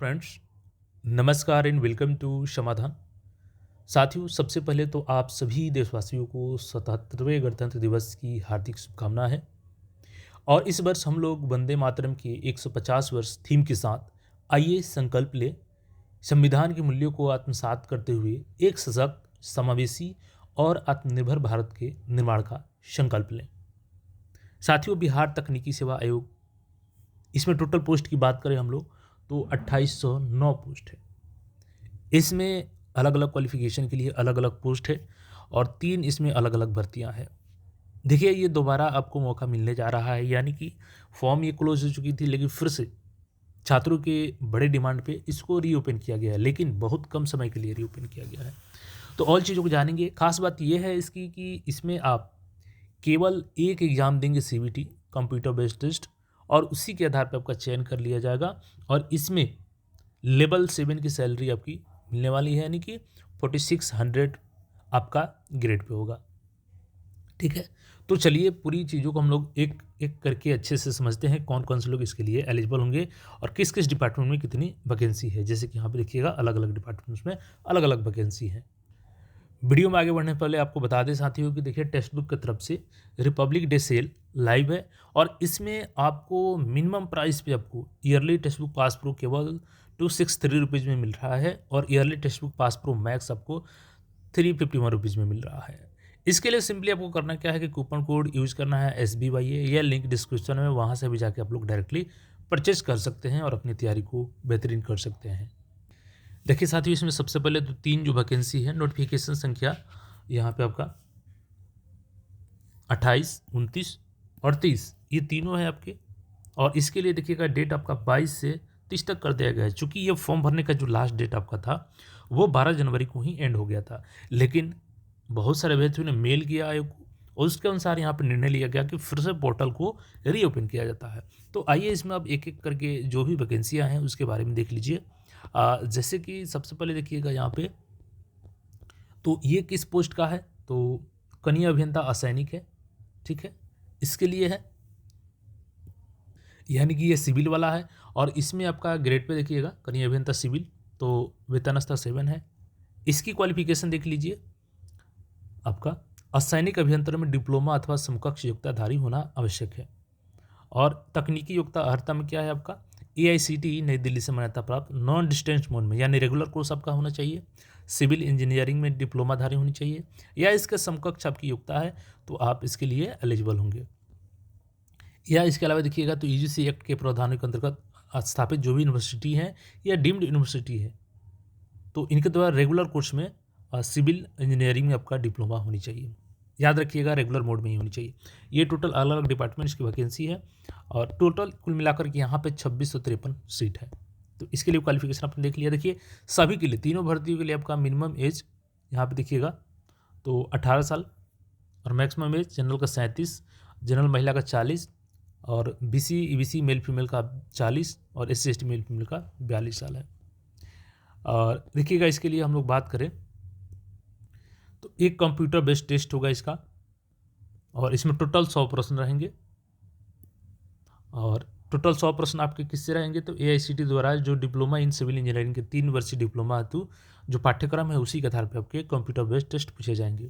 Friends, नमस्कार and welcome to समाधान। साथियों, सबसे पहले तो आप सभी देशवासियों को 77वें गणतंत्र दिवस की हार्दिक शुभकामना है। और इस वर्ष हम लोग वंदे मातरम के 150 वर्ष थीम के साथ आइए संकल्प ले संविधान के मूल्यों को आत्मसात करते हुए एक सशक्त, समावेशी और आत्मनिर्भर भारत के निर्माण का संकल्प लें। साथियों, बिहार तकनीकी सेवा आयोग, इसमें टोटल पोस्ट की बात करें हम लोग तो 2809 पोस्ट है। इसमें अलग अलग क्वालिफिकेशन के लिए अलग अलग पोस्ट है और 3 इसमें अलग अलग भर्तियां हैं। देखिए, ये दोबारा आपको मौका मिलने जा रहा है, यानी कि फॉर्म ये क्लोज हो चुकी थी, लेकिन फिर से छात्रों के बड़े डिमांड पे इसको रीओपन किया गया है, लेकिन बहुत कम समय के लिए रीओपन किया गया है। तो और चीज़ों को जानेंगे। खास बात यह है इसकी कि इसमें आप केवल एक एग्ज़ाम देंगे, सीबीटी कंप्यूटर बेस्ड टेस्ट, और उसी के आधार पर आपका चयन कर लिया जाएगा। और इसमें लेवल 7 की सैलरी आपकी मिलने वाली है, यानी कि 4600 आपका ग्रेड पे होगा। ठीक है, तो चलिए पूरी चीज़ों को हम लोग एक एक करके अच्छे से समझते हैं, कौन कौन से लोग इसके लिए एलिजिबल होंगे और किस किस डिपार्टमेंट में कितनी वैकेंसी है। जैसे कि यहाँ पे देखिएगा, अलग अलग डिपार्टमेंट्स में अलग अलग वैकेंसी है। वीडियो में आगे बढ़ने से पहले आपको बता दें साथियों कि देखिए, टेक्स्ट बुक की तरफ से रिपब्लिक डे सेल लाइव है और इसमें आपको मिनिमम प्राइस पे आपको yearly text book pass pro केवल 263 रुपीज़ में मिल रहा है और yearly text book pass pro max आपको 351 रुपीज़ में मिल रहा है। इसके लिए सिंपली आपको करना क्या है कि कूपन कोड यूज़ करना है SBYA, या लिंक डिस्क्रिप्शन में, वहाँ से भी जाके आप लोग डायरेक्टली परचेज कर सकते हैं और अपनी तैयारी को बेहतरीन कर सकते हैं। देखिए साथियों, इसमें सबसे पहले तो 3 जो वैकेंसी है, नोटिफिकेशन संख्या यहाँ पे आपका 28, 29 और 30, ये तीनों है आपके। और इसके लिए देखिएगा, डेट आपका 22 से 30 तक कर दिया गया है। चूँकि ये फॉर्म भरने का जो लास्ट डेट आपका था वो 12 जनवरी को ही एंड हो गया था, लेकिन बहुत सारे अभ्यर्थियों ने मेल किया आयोग को और उसके अनुसार यहाँ पर निर्णय लिया गया कि फिर से पोर्टल को रीओपन किया जाता है। तो आइए इसमें अब एक एक करके जो भी वैकेंसियाँ हैं उसके बारे में देख लीजिए। जैसे कि सबसे पहले देखिएगा यहाँ पे, तो ये किस पोस्ट का है, तो कनीय अभियंता असैनिक है। ठीक है, इसके लिए है, यानी कि ये सिविल वाला है और इसमें आपका ग्रेड पे देखिएगा, कनीय अभियंता सिविल, तो वेतन स्तर 7 है। इसकी क्वालिफिकेशन देख लीजिए, आपका असैनिक अभियंत्रण में डिप्लोमा अथवा समकक्ष योग्यताधारी होना आवश्यक है। और तकनीकी योग्यता अर्हता में क्या है आपका, AICTE नई दिल्ली से मान्यता प्राप्त नॉन डिस्टेंस मोड में, यानी रेगुलर कोर्स आपका होना चाहिए। सिविल इंजीनियरिंग में डिप्लोमाधारी होनी चाहिए या इसके समकक्ष आपकी योग्यता है तो आप इसके लिए एलिजिबल होंगे। या इसके अलावा देखिएगा, तो UGC एक्ट के प्रावधानों के अंतर्गत स्थापित जो भी यूनिवर्सिटी है या डीम्ड यूनिवर्सिटी है, तो इनके द्वारा रेगुलर कोर्स में सिविल इंजीनियरिंग में आपका डिप्लोमा होनी चाहिए। याद रखिएगा, रेगुलर मोड में ही होनी चाहिए। ये टोटल अलग अलग डिपार्टमेंट्स की वैकेंसी है और टोटल कुल मिलाकर के यहाँ पे 2653 सीट है। तो इसके लिए क्वालिफिकेशन आपने देख लिया। देखिए, सभी के लिए, तीनों भर्तियों के लिए आपका मिनिमम एज यहाँ पे देखिएगा तो 18 साल और मैक्सिमम एज जनरल का 37, जनरल महिला का 40 और BC EBC मेल फीमेल का 40 और SC ST मेल फीमेल का 42 साल है। और देखिएगा, इसके लिए हम लोग बात करें तो एक कंप्यूटर बेस्ड टेस्ट होगा इसका और इसमें टोटल 100 प्रश्न रहेंगे। और टोटल 100 प्रश्न आपके किससे रहेंगे, तो AICTE द्वारा जो डिप्लोमा इन सिविल इंजीनियरिंग के 3 वर्षीय डिप्लोमा हेतु जो पाठ्यक्रम है उसी के आधार पर आपके कंप्यूटर बेस्ड टेस्ट पूछे जाएंगे।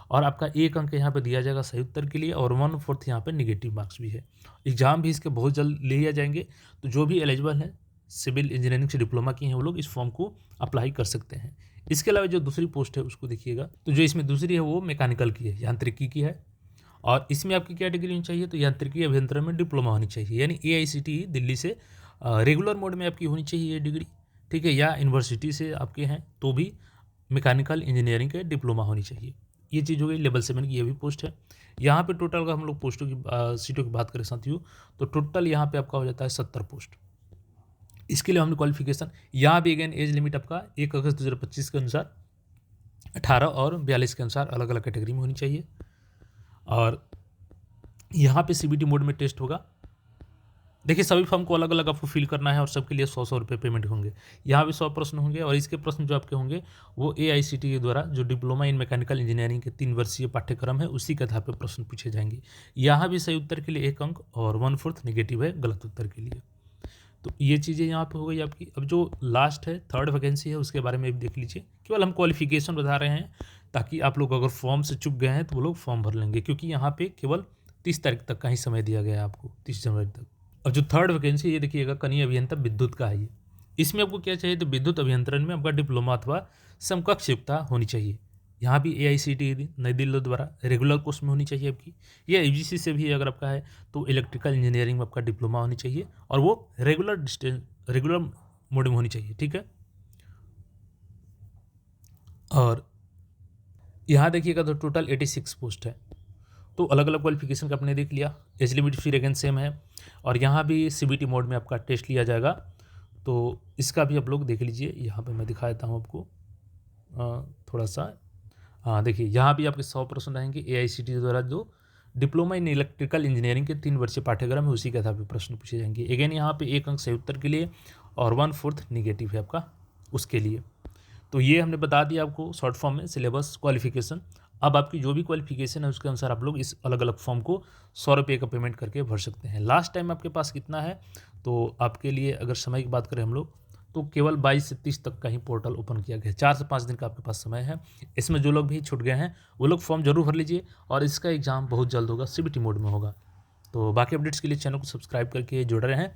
और आपका 1 अंक यहाँ पे दिया जाएगा सही उत्तर के लिए और 1/4 यहाँ पे नेगेटिव मार्क्स भी है। एग्जाम भी इसके बहुत जल्द ले लिया जाएंगे, तो जो भी एलिजिबल है सिविल इंजीनियरिंग से डिप्लोमा की हैं वो लोग इस फॉर्म को अप्लाई कर सकते हैं। इसके अलावा जो दूसरी पोस्ट है उसको देखिएगा, तो जो इसमें दूसरी है वो मैकेनिकल की है, यांत्रिकी की है। और इसमें आपकी क्या डिग्री होनी चाहिए, तो यांत्रिकी अभियंत्रण में डिप्लोमा होनी चाहिए, यानी AICTE दिल्ली से रेगुलर मोड में आपकी होनी चाहिए ये डिग्री। ठीक है, या यूनिवर्सिटी से आपके हैं तो भी मैकेनिकल इंजीनियरिंग के डिप्लोमा होनी चाहिए। ये चीज़ हो गई लेवल 7 की, ये भी पोस्ट है। यहाँ पे टोटल का हम लोग पोस्टों की सीटों की बात करें साथियों, तो टोटल यहाँ पे आपका हो जाता है 70 पोस्ट। इसके लिए हमने क्वालिफिकेशन यहाँ भी अगेन एज लिमिट आपका 1 अगस्त 2025 के अनुसार 18 और 42 के अनुसार अलग अलग कैटेगरी में होनी चाहिए। और यहाँ पे CBT मोड में टेस्ट होगा। देखिए, सभी फॉर्म को अलग अलग आपको फिल करना है और सबके लिए 100 रुपये पेमेंट होंगे। यहाँ भी 100 प्रश्न होंगे और इसके प्रश्न जो आपके होंगे वो AICTE द्वारा जो डिप्लोमा इन मैकेनिकल इंजीनियरिंग के 3 वर्षीय पाठ्यक्रम है उसी के आधार पर प्रश्न पूछे जाएंगे। यहाँ भी सही उत्तर के लिए 1 अंक और 1/4 नेगेटिव है गलत उत्तर के लिए। तो ये चीज़ें यहाँ पे हो गई आपकी। अब जो लास्ट है, थर्ड वैकेंसी है, उसके बारे में भी देख लीजिए। केवल हम क्वालिफ़िकेशन बता रहे हैं ताकि आप लोग अगर फॉर्म से चूक गए हैं तो वो लोग फॉर्म भर लेंगे, क्योंकि यहाँ पे केवल 30 तारीख तक का ही समय दिया गया है आपको, 30 जनवरी तक। अब जो थर्ड वैकेंसी है, ये देखिएगा, कनीय अभियंता विद्युत का है ये। इसमें आपको क्या चाहिए, तो विद्युत अभियंत्रण में आपका डिप्लोमा अथवा समकक्ष योग्यता होनी चाहिए। यहाँ भी AICTE नई दिल्ली द्वारा रेगुलर कोर्स में होनी चाहिए आपकी, या UGC से भी अगर आपका है तो इलेक्ट्रिकल इंजीनियरिंग में आपका डिप्लोमा होनी चाहिए, और वो रेगुलर मोड में होनी चाहिए, ठीक है। और यहाँ देखिएगा तो टोटल 86 पोस्ट है। तो अलग अलग क्वालिफिकेशन का आपने देख लिया। एज लिमिट फिर अगेन सेम है, और यहाँ भी CBT मोड में आपका टेस्ट लिया जाएगा, तो इसका भी आप लोग देख लीजिए। यहाँ पे मैं दिखा देता हूँ आपको थोड़ा सा। हाँ देखिए, यहाँ भी आपके 100% रहेंगे। AICTE द्वारा जो डिप्लोमा इन इलेक्ट्रिकल इंजीनियरिंग के 3 वर्षीय पाठ्यक्रम है, उसी के आधार पर प्रश्न पूछे जाएंगे। अगेन यहाँ पे 1 अंक सही उत्तर के लिए और 1/4 निगेटिव है आपका उसके लिए। तो ये हमने बता दिया आपको शॉर्ट फॉर्म में सिलेबस, क्वालिफिकेशन। अब आपकी जो भी क्वालिफिकेशन है उसके अनुसार आप लोग इस अलग अलग फॉर्म को 100 रुपये का पेमेंट करके भर सकते हैं। लास्ट टाइम आपके पास कितना है, तो आपके लिए अगर समय की बात करें हम लोग, तो केवल 22 से 30 तक का ही पोर्टल ओपन किया गया है। 4 से 5 दिन का आपके पास समय है। इसमें जो लोग भी छूट गए हैं वो लोग फॉर्म जरूर भर लीजिए, और इसका एग्ज़ाम बहुत जल्द होगा, CBT मोड में होगा। तो बाकी अपडेट्स के लिए चैनल को सब्सक्राइब करके जुड़े रहें।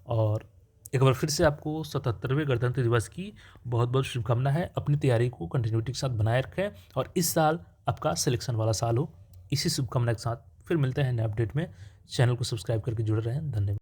और एक बार फिर से आपको 77वें गणतंत्र दिवस की बहुत बहुत शुभकामना है। अपनी तैयारी को कंटिन्यूटी के साथ बनाए रखें, और इस साल आपका सिलेक्शन वाला साल हो। इसी शुभकामना के साथ फिर मिलते हैं नए अपडेट में। चैनल को सब्सक्राइब करके जुड़े रहें। धन्यवाद।